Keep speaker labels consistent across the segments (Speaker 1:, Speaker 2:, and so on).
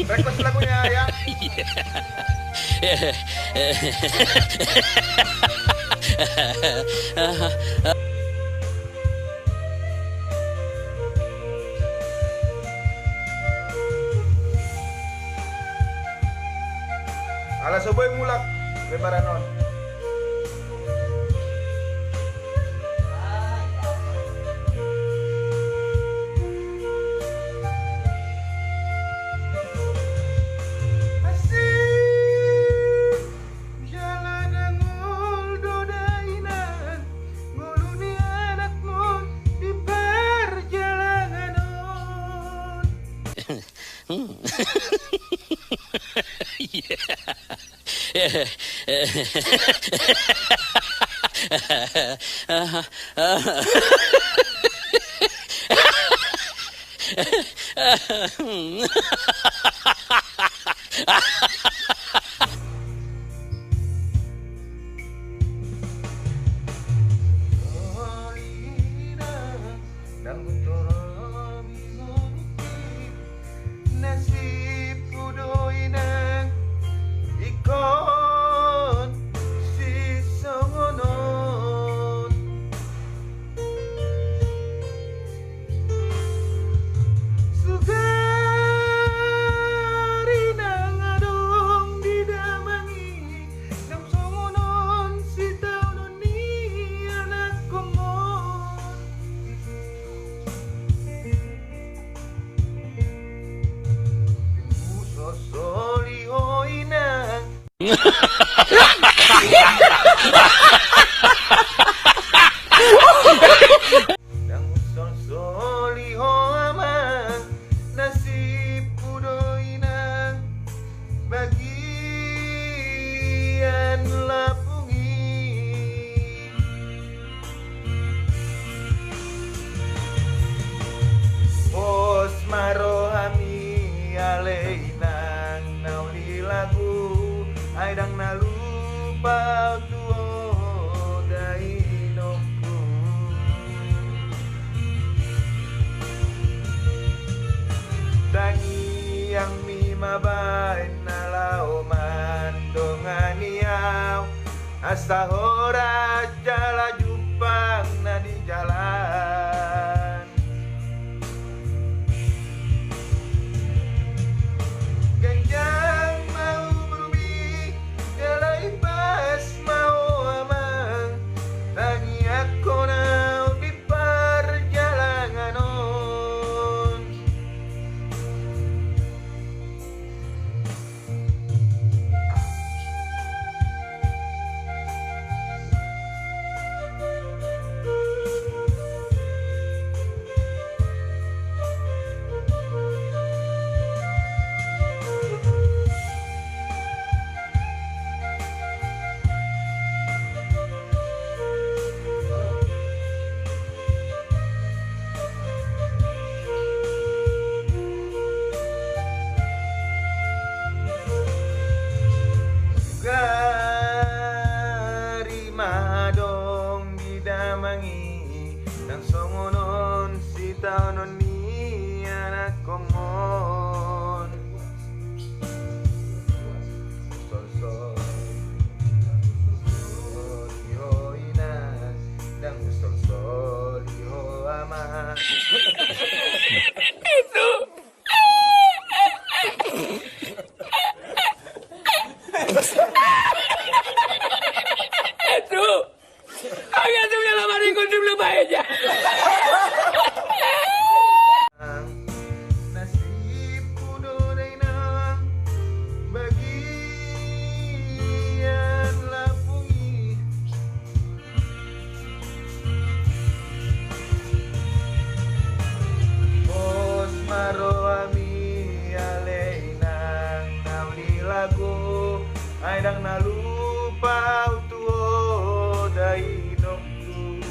Speaker 1: Request lagunya ya. Alas soboy mulak lebaranon. Aidang nalupa tuo dainongku tangi yang mimabay nalao mandonganiaw asa horas jala jupang na di jalan genjang mau berubih galai pas mau amang tangi aku nau di perjalanan on madong didamangi dan songonon si taonon ni anak komon sol yo inas dan sol yo amat itu agak tuh yang lama dikunci belum aja. Nasibku dodainang bagian lapungi bos maroami aleinang nauli lagu aidang nalupa utuo dainokku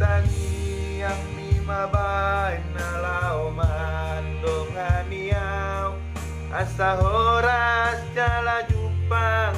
Speaker 1: tangi yang mimabay nalao mandonganiaw asa horas jala jupang